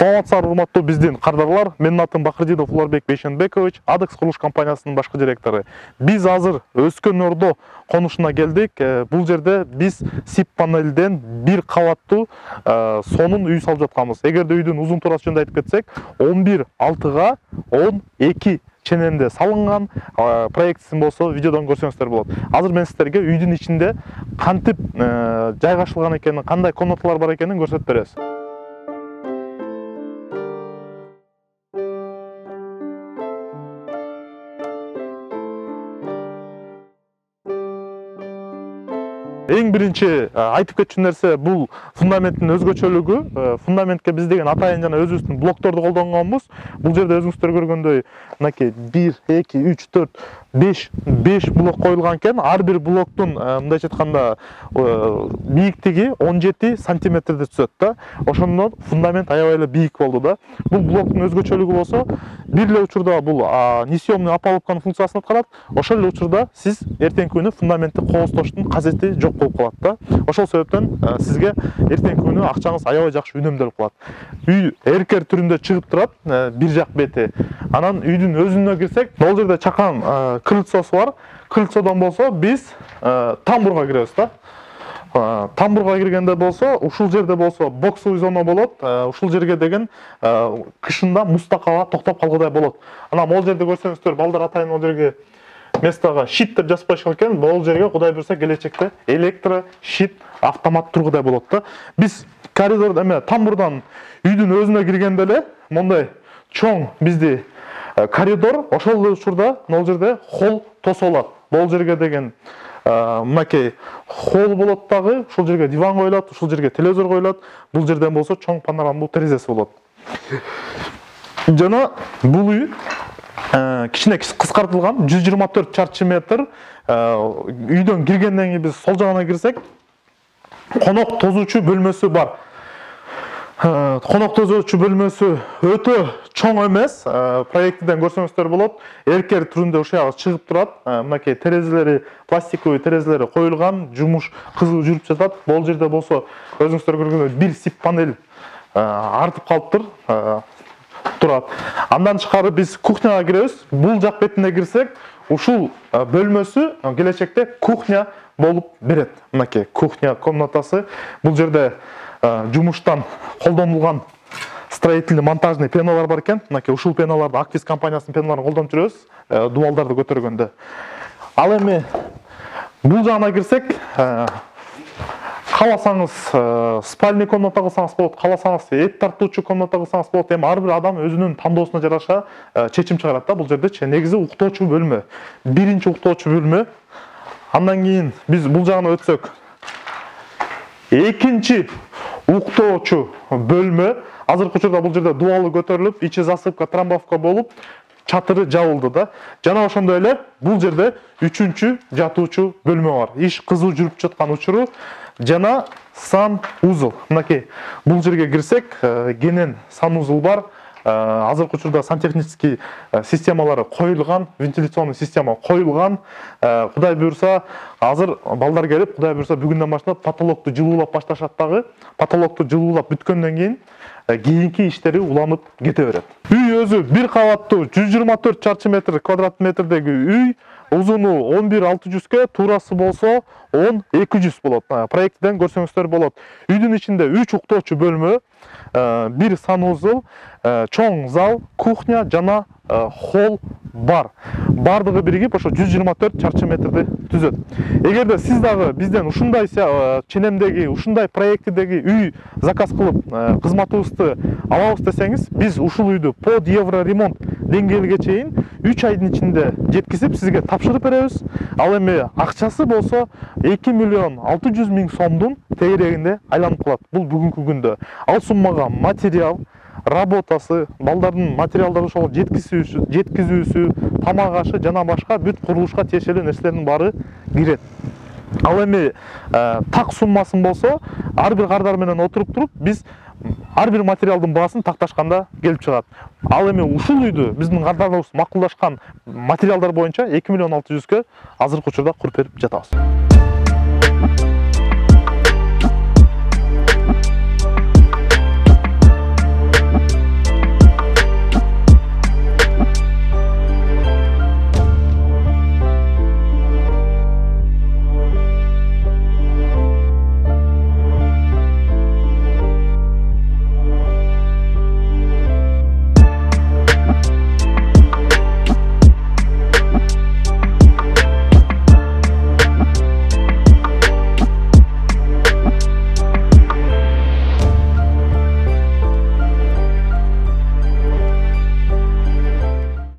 Саламатсыздар, урматтуу биздин кардарлар. Менин атым Бакырдинов Уларбек Бейшенбекович, Адекс курулуш компаниясынын башкы директору. Биз азыр Өскөн Ордо конушуна келдик. Бул жерде биз СИП панелден бир кабаттуу сонун үй салып жатканбыз. Эгерде үйдүн узун туурасы жөнүндө айтып кетсек, 11/6 12 ченемде салынган. Проектисин болсо видеодон көрсөңүздөр болот. Азыр мен сиздерге үйдүн ичинде кантип жайгашылган экенин, кандай комнаталар бар экенин көрсөтүп беребиз. Эң биринчи айтып кетчү нерсе бул фундаменттин өзгөчөлүгү. Фундаментке биз деген атайын жана өзүбүздүн блокторду колдонгонбуз. Бул жерде өзүңүздөр көргөндөй мынакей 1, 2, 3, 4, 5 блок коюлган экен. Ар бир блоктун мындайча айтканда бийиктиги 17 сантиметрди түзөт да. Ошондон фундамент аябай эле бийик болду да. Бул блоктун өзгөчөлүгү болсо, бир эле учурда бул несъемный опалубканын функциясын аткарат. Ошол эле учурда сиз эртеңки күнү фундаментти кооздоштун кажети жок болуп калат да. Ошол себептен сизге эртеңки күнү акчаңыз аябай жакшы үнөмдөлүп калат. Үй эркер түрүндө чыгып турат, бир жак бети. Анан үйдүн өзүнө кирсек, бул жерде чакан крыльцосу бар. Крыльцодон болсо биз тамбурга киребиз да. Тамбурга киргенде болсо, ушул жерде болсо боксовый зона болот. Ушул жерге деген кышында муздак аба токтоп калгыдай болот. Анан могул жерде көрсөңүздөр, балдар атайын могул жерге местага щит деп жазып коюшкан экен. Могул жерге Кудай буйрса келечекте электро щит автомат тургудай болот да. Биз коридордо тамбурдан үйдүн өзүнө киргенде эле мондай чоң бизди коридор, ошол учурда могул жерде холл тосолот. Могул жерге деген мынакей холл болот дагы, ушул жерге диван коюлат, ушул жерге телевизор коюлат. Бул жерден болсо чоң панорамалуу терезеси болот. Жана бул үй кичине кыскартылган 124 чарчы метр. Үйдөн киргенден кийин биз сол жагына кирсек, конок тозуучу бөлмөсү бар. Конок тозуучу бөлмөсү өтө чоң эмес. Проектиден көрсөңүздөр болот. Эркер түрүндө ушул жагы чыгып турат. Мынакей терезелери, пластиковый терезелери коюлган, жумуш кызуу жүрүп жатат. Бул жерде болсо өзүңүздөр көргөндөй бир СИП панель артып калыптыр. Турат. Андан тышкары биз кухняга киребиз. Бул жак бетине кирсек, ушул бөлмөсү келечекте кухня болуп берет. Мынакей кухня комнатасы. Бул жерде жумуштан колдонулган строительный монтажный пеналар бар экен. Мынакей ушул пеналарды Аквис компаниясынын пеналарын колдонуп жүрөбүз, дубалдарды көтөргөндө. Ал эми бул жагына кирсек, кааласаңыз спальный комната кылсаңыз болот, кааласаңыз эт тартуучу комната кылсаңыз болот. Эми ар бир адам өзүнүн тандоосуна жараша чечим чыгарат да. Бул жердечи негизи уктоочу бөлмө. Биринчи уктоочу бөлмө. Андан кийин биз бул жагына өтсөк, экинчи уктоочу бөлмө. Азыркы учурда бул жерде дубалы көтөрүлүп, ичи засыпка, трамбовка болуп, чатыры жабылды да. Жана ошондой эле бул жерде үчүнчү жатуучу бөлмө бар. Иш кызуу жүрүп жаткан учуру жана санузел. Мынакей бул жерге кирсек, кенен санузел бар. Азыркы учурда сантехнический системалары коюлган, вентиляционный система коюлган. Кудай буйрса, азыр балдар келип, Кудай буйрса бүгүндөн баштап потолокту жылуулап башташат дагы. Потолокту жылуулап бүткөндөн кийин кийинки иштери уланып кете берет. Үй өзү бир кабаттуу 124 чарчы метр квадрат метрдеги үй. Узуну 11-600 туурасы болсо 10-200 болот. Проектиден көрсөңүздөр болот. Үйдүн ичинде 3 уктоочу бөлмө, бир санузел, чоң зал, кухня жана холл бар. Бардыгы биригип ошо 124 чарчы метрди түзөт. Эгерде сиз дагы бизден ушундай ченемдеги, ушундай проектидеги үй заказ кылып кызматыбызды алабыз десеңиз, биз ушул үйдү под евро ремонт деңгээлиге чейин 3 айдын ичинде жеткизип сизге тапшырып беребиз. Ал эми акчасы болсо 2.600.000 сомдун тегерегинде айланып калат. Бул бүгүнкү күндө. Ал суммага материал, работасы, балдардын материалдары ошол жеткизүүсү, тамак ашы жана башка бүт курулушка тиешелүү нерселердин баары кирет. Ал эми так суммасын болсо, ар бир кардар менен отуруп туруп, биз ар бир материалдын баасын такташканда келип чыгат. Ал эми ушул үйдү биздин кардарыбыз макулдашкан материалдар боюнча 2.600.000 азыркы учурда куруп берип жатабыз.